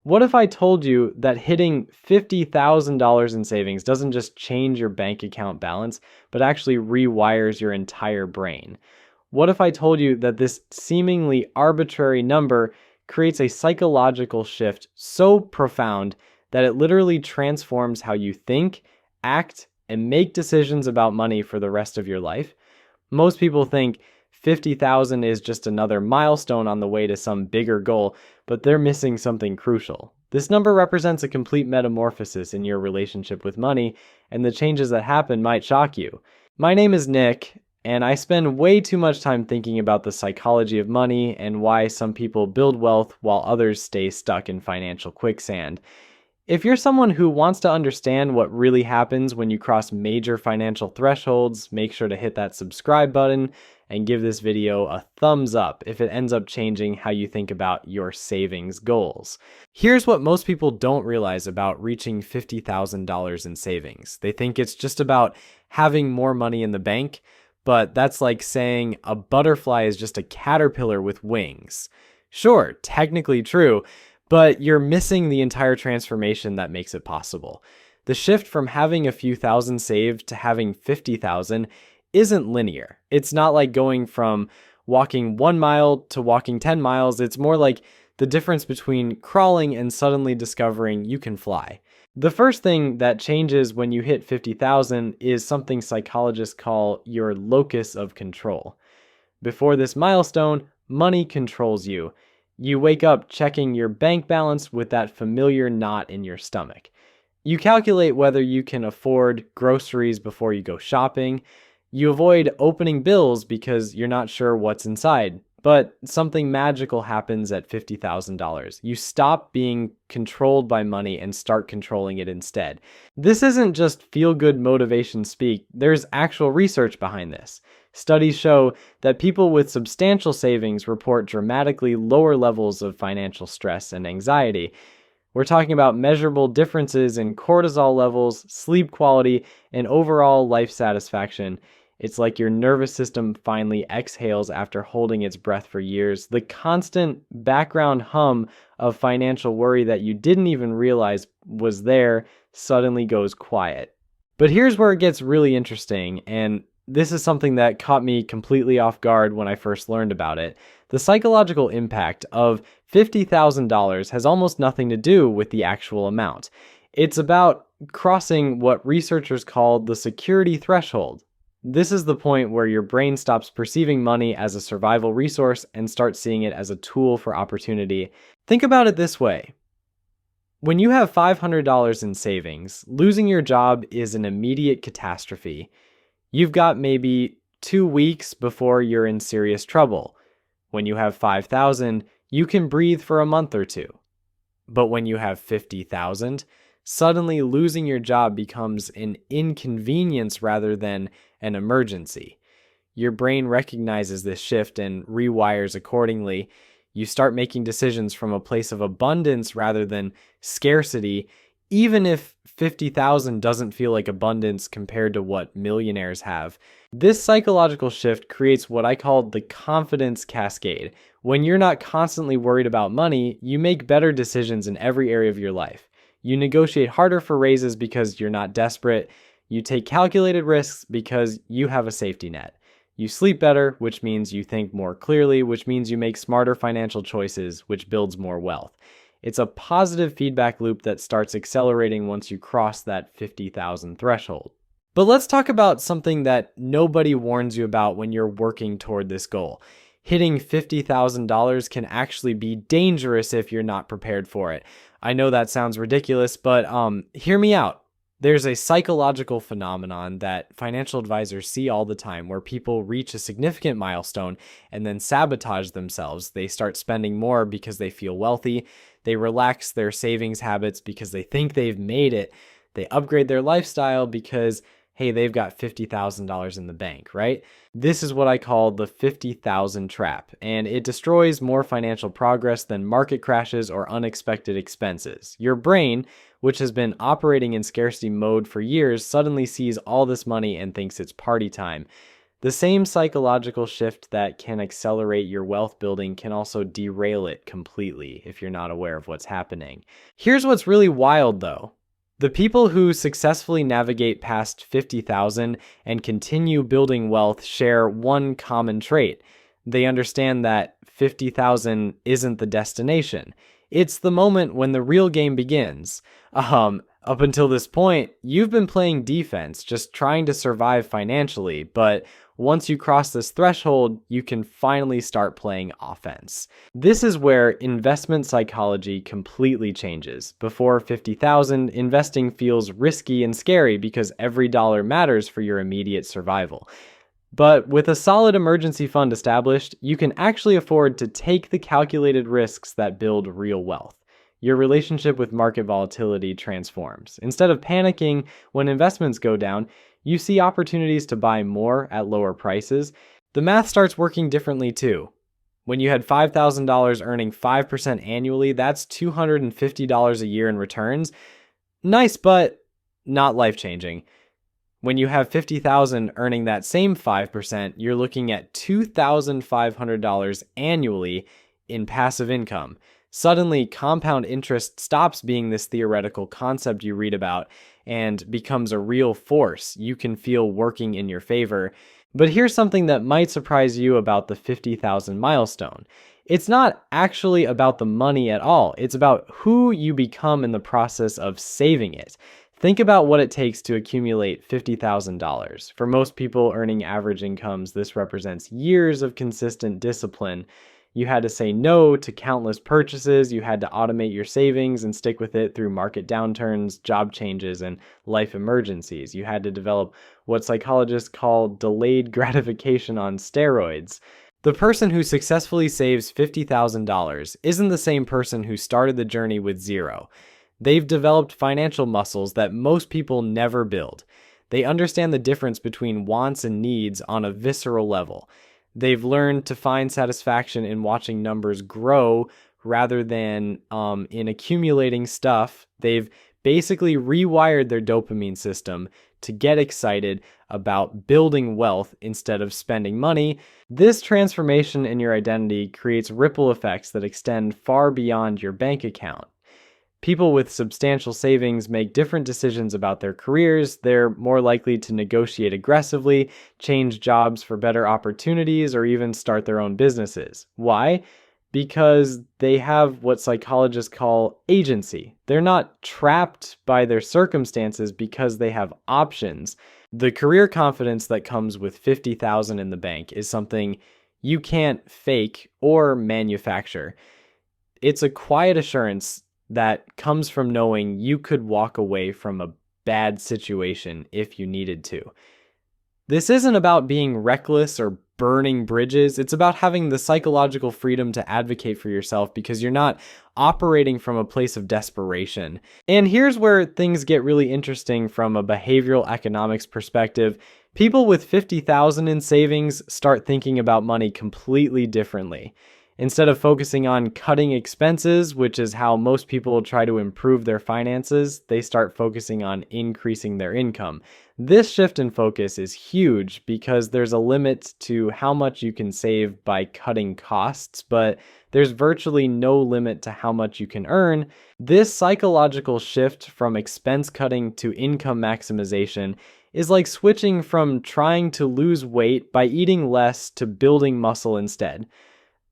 What if I told you that hitting $50,000 in savings doesn't just change your bank account balance, but actually rewires your entire brain? What if I told you that this seemingly arbitrary number creates a psychological shift so profound that it literally transforms how you think, act, and make decisions about money for the rest of your life? Most people think 50,000 is just another milestone on the way to some bigger goal, but they're missing something crucial. This number represents a complete metamorphosis in your relationship with money, and the changes that happen might shock you. My name is Nick, and I spend way too much time thinking about the psychology of money and why some people build wealth while others stay stuck in financial quicksand. If you're someone who wants to understand what really happens when you cross major financial thresholds, make sure to hit that subscribe button and give this video a thumbs up if it ends up changing how you think about your savings goals. Here's what most people don't realize about reaching $50,000 in savings. They think it's just about having more money in the bank, but that's like saying a butterfly is just a caterpillar with wings. Sure, technically true, but you're missing the entire transformation that makes it possible. The shift from having a few thousand saved to having 50,000 isn't linear. It's not like going from walking 1 mile to walking 10 miles. It's more like the difference between crawling and suddenly discovering you can fly. The first thing that changes when you hit 50,000 is something psychologists call your locus of control. Before this milestone, money controls you. You wake up checking your bank balance with that familiar knot in your stomach. You calculate whether you can afford groceries before you go shopping. You avoid opening bills because you're not sure what's inside. But something magical happens at $50,000. You stop being controlled by money and start controlling it instead. This isn't just feel-good motivation speak. There's actual research behind this. Studies show that people with substantial savings report dramatically lower levels of financial stress and anxiety. We're talking about measurable differences in cortisol levels, sleep quality, and overall life satisfaction. It's like your nervous system finally exhales after holding its breath for years. The constant background hum of financial worry that you didn't even realize was there suddenly goes quiet. But here's where it gets really interesting, and this is something that caught me completely off guard when I first learned about it. The psychological impact of $50,000 has almost nothing to do with the actual amount. It's about crossing what researchers call the security threshold. This is the point where your brain stops perceiving money as a survival resource and starts seeing it as a tool for opportunity. Think about it this way. When you have $500 in savings, losing your job is an immediate catastrophe. You've got maybe 2 weeks before you're in serious trouble. When you have 5,000, you can breathe for a month or two. But when you have 50,000, suddenly losing your job becomes an inconvenience rather than an emergency. Your brain recognizes this shift and rewires accordingly. You start making decisions from a place of abundance rather than scarcity, even if 50,000 doesn't feel like abundance compared to what millionaires have. This psychological shift creates what I call the confidence cascade. When you're not constantly worried about money, you make better decisions in every area of your life. You negotiate harder for raises because you're not desperate. You take calculated risks because you have a safety net. You sleep better, which means you think more clearly, which means you make smarter financial choices, which builds more wealth. It's a positive feedback loop that starts accelerating once you cross that 50,000 threshold. But let's talk about something that nobody warns you about when you're working toward this goal. Hitting $50,000 can actually be dangerous if you're not prepared for it. I know that sounds ridiculous, but hear me out. There's a psychological phenomenon that financial advisors see all the time where people reach a significant milestone and then sabotage themselves. They start spending more because they feel wealthy. They relax their savings habits because they think they've made it. They upgrade their lifestyle because, hey, they've got $50,000 in the bank, right? This is what I call the 50,000 trap, and it destroys more financial progress than market crashes or unexpected expenses. Your brain, which has been operating in scarcity mode for years, suddenly sees all this money and thinks it's party time. The same psychological shift that can accelerate your wealth building can also derail it completely if you're not aware of what's happening. Here's what's really wild though. The people who successfully navigate past 50,000 and continue building wealth share one common trait. They understand that 50,000 isn't the destination. It's the moment when the real game begins. Up until this point, you've been playing defense, just trying to survive financially, but once you cross this threshold, you can finally start playing offense. This is where investment psychology completely changes. Before 50,000, investing feels risky and scary because every dollar matters for your immediate survival. But with a solid emergency fund established, you can actually afford to take the calculated risks that build real wealth. Your relationship with market volatility transforms. Instead of panicking when investments go down, you see opportunities to buy more at lower prices. The math starts working differently too. When you had $5,000 earning 5% annually, that's $250 a year in returns. Nice, but not life-changing. When you have $50,000 earning that same 5%, you're looking at $2,500 annually in passive income. Suddenly, compound interest stops being this theoretical concept you read about and becomes a real force you can feel working in your favor. But here's something that might surprise you about the 50,000 milestone. It's not actually about the money at all. It's about who you become in the process of saving it. Think about what it takes to accumulate $50,000. For most people earning average incomes, this represents years of consistent discipline. You had to say no to countless purchases, you had to automate your savings and stick with it through market downturns, job changes, and life emergencies. You had to develop what psychologists call delayed gratification on steroids. The person who successfully saves $50,000 isn't the same person who started the journey with zero. They've developed financial muscles that most people never build. They understand the difference between wants and needs on a visceral level. They've learned to find satisfaction in watching numbers grow rather than in accumulating stuff. They've basically rewired their dopamine system to get excited about building wealth instead of spending money. This transformation in your identity creates ripple effects that extend far beyond your bank account. People with substantial savings make different decisions about their careers. They're more likely to negotiate aggressively, change jobs for better opportunities, or even start their own businesses. Why? Because they have what psychologists call agency. They're not trapped by their circumstances because they have options. The career confidence that comes with 50,000 in the bank is something you can't fake or manufacture. It's a quiet assurance that comes from knowing you could walk away from a bad situation if you needed to. This isn't about being reckless or burning bridges. It's about having the psychological freedom to advocate for yourself because you're not operating from a place of desperation. And here's where things get really interesting from a behavioral economics perspective. People with 50,000 in savings start thinking about money completely differently. Instead of focusing on cutting expenses, which is how most people try to improve their finances, they start focusing on increasing their income. This shift in focus is huge because there's a limit to how much you can save by cutting costs, but there's virtually no limit to how much you can earn. This psychological shift from expense cutting to income maximization is like switching from trying to lose weight by eating less to building muscle instead.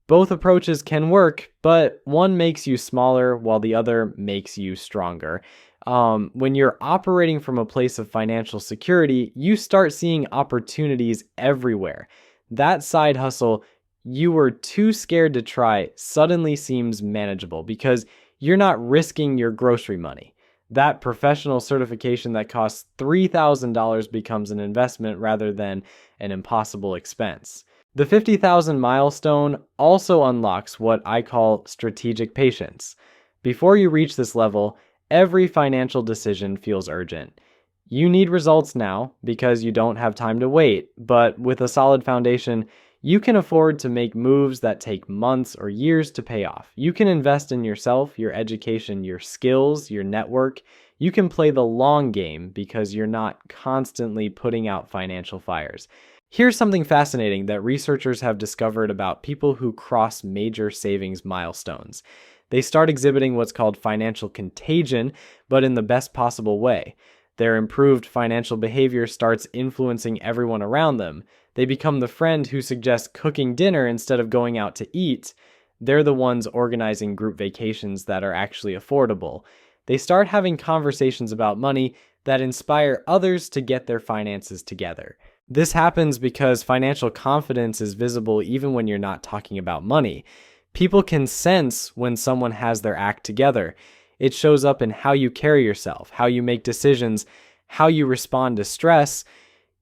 Both approaches can work, but one makes you smaller while the other makes you stronger. When you're operating from a place of financial security, you start seeing opportunities everywhere. That side hustle you were too scared to try suddenly seems manageable because you're not risking your grocery money. That professional certification that costs $3,000 becomes an investment rather than an impossible expense. The 50,000 milestone also unlocks what I call strategic patience. Before you reach this level, every financial decision feels urgent. You need results now because you don't have time to wait, but with a solid foundation, you can afford to make moves that take months or years to pay off. You can invest in yourself, your education, your skills, your network. You can play the long game because you're not constantly putting out financial fires. Here's something fascinating that researchers have discovered about people who cross major savings milestones. They start exhibiting what's called financial contagion, but in the best possible way. Their improved financial behavior starts influencing everyone around them. They become the friend who suggests cooking dinner instead of going out to eat. They're the ones organizing group vacations that are actually affordable. They start having conversations about money that inspire others to get their finances together. This happens because financial confidence is visible even when you're not talking about money. People can sense when someone has their act together. It shows up in how you carry yourself, how you make decisions, how you respond to stress.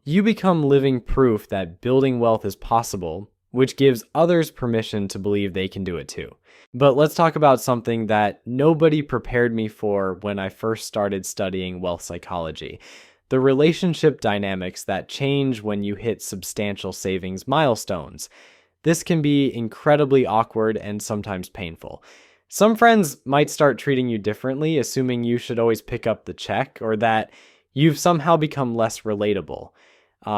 You become living proof that building wealth is possible, which gives others permission to believe they can do it too. But let's talk about something that nobody prepared me for when I first started studying wealth psychology: the relationship dynamics that change when you hit substantial savings milestones. This can be incredibly awkward and sometimes painful. Some friends might start treating you differently, assuming you should always pick up the check or that you've somehow become less relatable.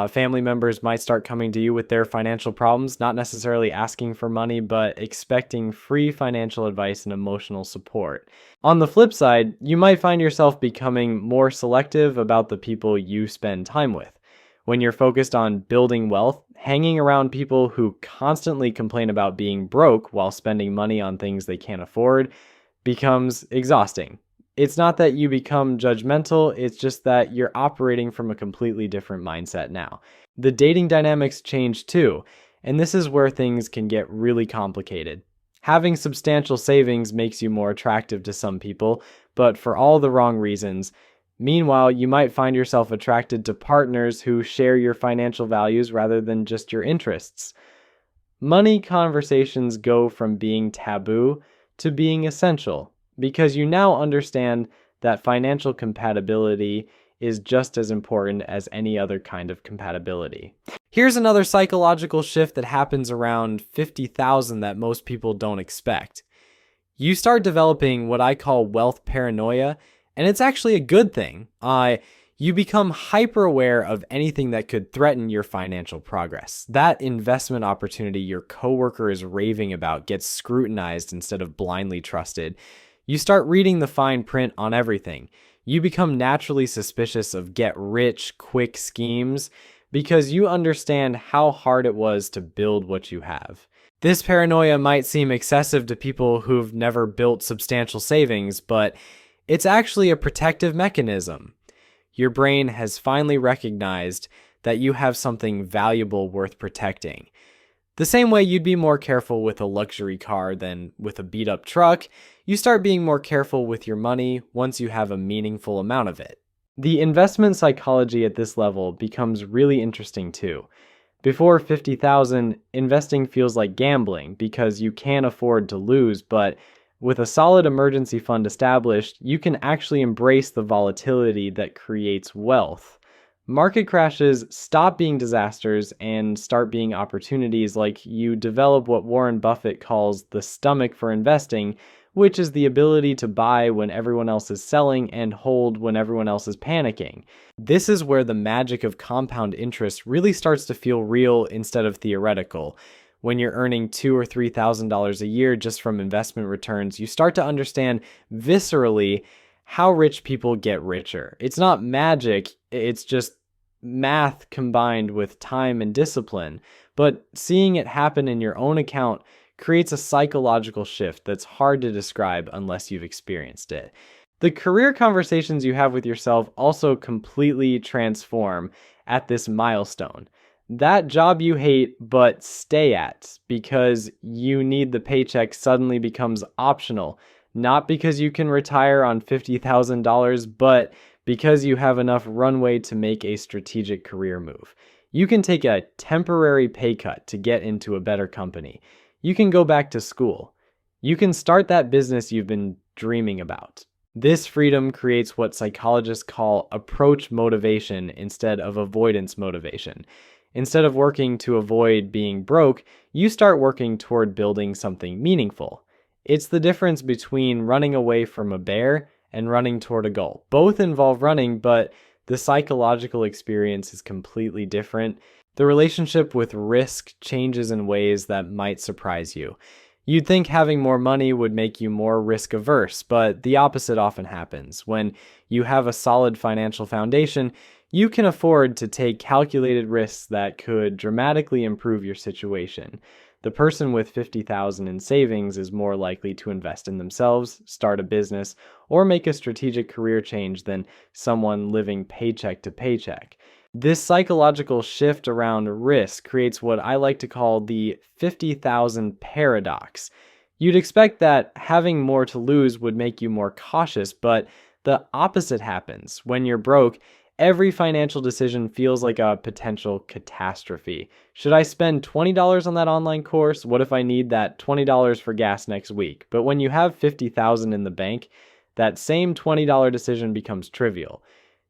Family members might start coming to you with their financial problems, not necessarily asking for money, but expecting free financial advice and emotional support. On the flip side, you might find yourself becoming more selective about the people you spend time with. When you're focused on building wealth, hanging around people who constantly complain about being broke while spending money on things they can't afford becomes exhausting. It's not that you become judgmental, it's just that you're operating from a completely different mindset now. The dating dynamics change too, and this is where things can get really complicated. Having substantial savings makes you more attractive to some people, but for all the wrong reasons. Meanwhile, you might find yourself attracted to partners who share your financial values rather than just your interests. Money conversations go from being taboo to being essential, because you now understand that financial compatibility is just as important as any other kind of compatibility. Here's another psychological shift that happens around 50,000 that most people don't expect. You start developing what I call wealth paranoia, and it's actually a good thing. You become hyper aware of anything that could threaten your financial progress. That investment opportunity your coworker is raving about gets scrutinized instead of blindly trusted. You start reading the fine print on everything. You become naturally suspicious of get-rich-quick schemes because you understand how hard it was to build what you have. This paranoia might seem excessive to people who've never built substantial savings, but it's actually a protective mechanism. Your brain has finally recognized that you have something valuable worth protecting. The same way you'd be more careful with a luxury car than with a beat-up truck, you start being more careful with your money once you have a meaningful amount of it. The investment psychology at this level becomes really interesting too. Before 50,000, investing feels like gambling because you can't afford to lose, but with a solid emergency fund established, you can actually embrace the volatility that creates wealth. Market crashes stop being disasters and start being opportunities. Like, you develop what Warren Buffett calls the stomach for investing, which is the ability to buy when everyone else is selling and hold when everyone else is panicking. This is where the magic of compound interest really starts to feel real instead of theoretical. When you're earning $2,000 or $3,000 a year just from investment returns, you start to understand viscerally how rich people get richer. It's not magic, it's just math combined with time and discipline. But seeing it happen in your own account creates a psychological shift that's hard to describe unless you've experienced it. The career conversations you have with yourself also completely transform at this milestone. That job you hate but stay at because you need the paycheck suddenly becomes optional, not because you can retire on $50,000, but because you have enough runway to make a strategic career move. You can take a temporary pay cut to get into a better company. You can go back to school. You can start that business you've been dreaming about. This freedom creates what psychologists call approach motivation instead of avoidance motivation. Instead of working to avoid being broke, you start working toward building something meaningful. It's the difference between running away from a bear and running toward a goal. Both involve running, but the psychological experience is completely different. the relationship with risk changes in ways that might surprise you. You'd think having more money would make you more risk averse, but the opposite often happens. When you have a solid financial foundation, you can afford to take calculated risks that could dramatically improve your situation. The person with $50,000 in savings is more likely to invest in themselves, start a business, or make a strategic career change than someone living paycheck to paycheck. This psychological shift around risk creates what I like to call the 50,000 paradox. You'd expect that having more to lose would make you more cautious, but the opposite happens. When you're broke, every financial decision feels like a potential catastrophe. Should I spend $20 on that online course? What if I need that $20 for gas next week? But when you have $50,000 in the bank, that same $20 decision becomes trivial.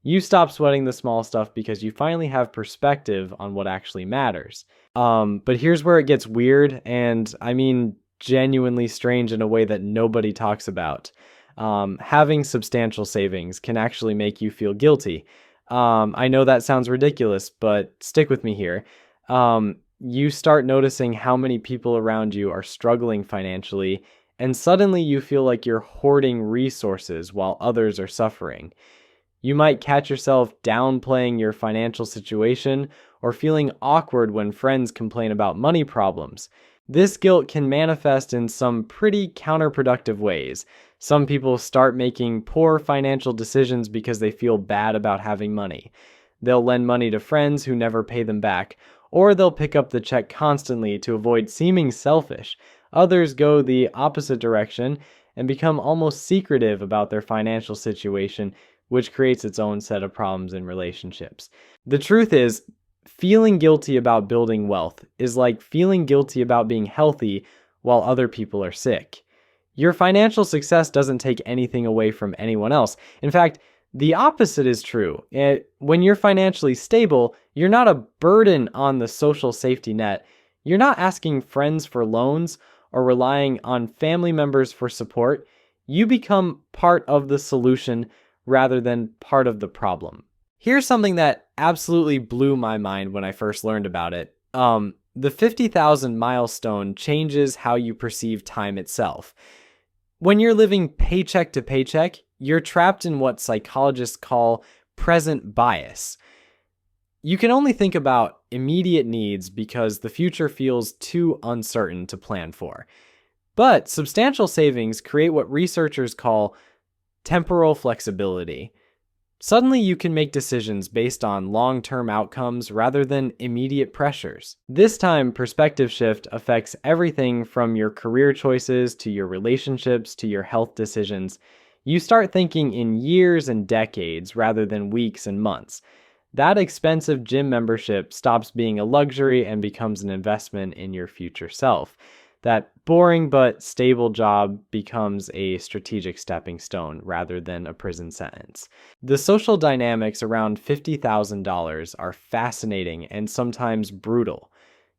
You stop sweating the small stuff because you finally have perspective on what actually matters. But here's where it gets weird, and I mean genuinely strange in a way that nobody talks about. Having substantial savings can actually make you feel guilty. I know that sounds ridiculous, but stick with me here. You start noticing how many people around you are struggling financially, and suddenly you feel like you're hoarding resources while others are suffering. You might catch yourself downplaying your financial situation or feeling awkward when friends complain about money problems. This guilt can manifest in some pretty counterproductive ways. Some people start making poor financial decisions because they feel bad about having money. They'll lend money to friends who never pay them back, or they'll pick up the check constantly to avoid seeming selfish. Others go the opposite direction and become almost secretive about their financial situation, which creates its own set of problems in relationships. The truth is, feeling guilty about building wealth is like feeling guilty about being healthy while other people are sick. Your financial success doesn't take anything away from anyone else. In fact, the opposite is true. When you're financially stable, you're not a burden on the social safety net. You're not asking friends for loans or relying on family members for support. You become part of the solution rather than part of the problem. Here's something that absolutely blew my mind when I first learned about it. The 50,000 milestone changes how you perceive time itself. When you're living paycheck to paycheck, you're trapped in what psychologists call present bias. You can only think about immediate needs because the future feels too uncertain to plan for. But substantial savings create what researchers call temporal flexibility. Suddenly you can make decisions based on long-term outcomes rather than immediate pressures. This time, perspective shift affects everything from your career choices to your relationships to your health decisions. You start thinking in years and decades rather than weeks and months. That expensive gym membership stops being a luxury and becomes an investment in your future self. That boring but stable job becomes a strategic stepping stone rather than a prison sentence. The social dynamics around $50,000 are fascinating and sometimes brutal.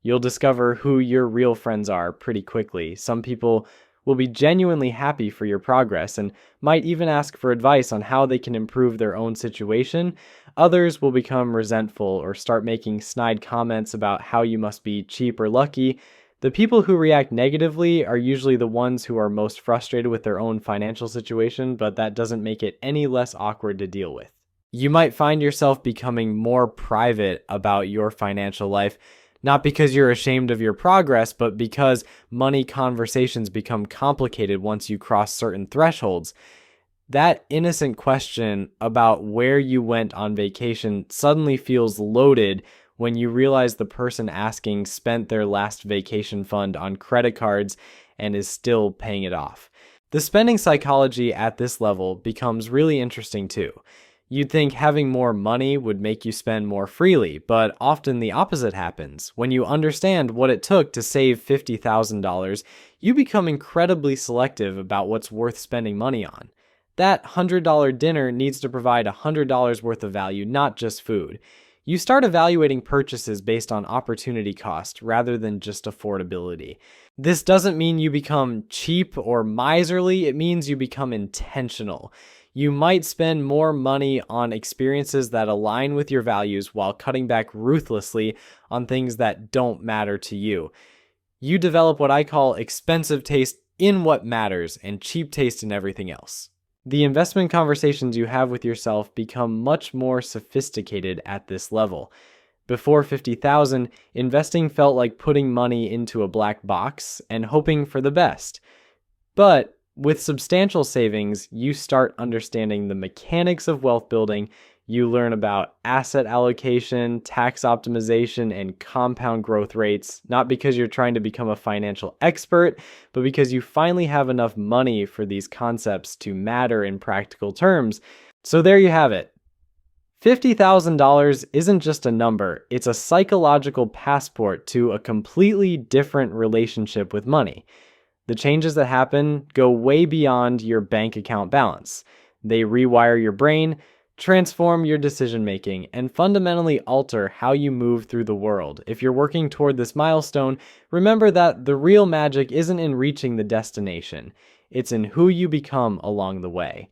You'll discover who your real friends are pretty quickly. Some people will be genuinely happy for your progress and might even ask for advice on how they can improve their own situation. Others will become resentful or start making snide comments about how you must be cheap or lucky. The people who react negatively are usually the ones who are most frustrated with their own financial situation, but that doesn't make it any less awkward to deal with. You might find yourself becoming more private about your financial life, not because you're ashamed of your progress, but because money conversations become complicated once you cross certain thresholds. That innocent question about where you went on vacation suddenly feels loaded when you realize the person asking spent their last vacation fund on credit cards and is still paying it off. The spending psychology at this level becomes really interesting too. You'd think having more money would make you spend more freely, but often the opposite happens. When you understand what it took to save $50,000, you become incredibly selective about what's worth spending money on. That $100 dinner needs to provide $100 worth of value, not just food. You start evaluating purchases based on opportunity cost rather than just affordability. This doesn't mean you become cheap or miserly, it means you become intentional. You might spend more money on experiences that align with your values while cutting back ruthlessly on things that don't matter to you. You develop what I call expensive taste in what matters and cheap taste in everything else. The investment conversations you have with yourself become much more sophisticated at this level. Before 50,000, investing felt like putting money into a black box and hoping for the best. But with substantial savings, you start understanding the mechanics of wealth building. You learn about asset allocation, tax optimization, and compound growth rates, not because you're trying to become a financial expert, but because you finally have enough money for these concepts to matter in practical terms. So there you have it. $50,000 isn't just a number, it's a psychological passport to a completely different relationship with money. The changes that happen go way beyond your bank account balance. They rewire your brain, transform your decision making, and fundamentally alter how you move through the world. If you're working toward this milestone, remember that the real magic isn't in reaching the destination, it's in who you become along the way.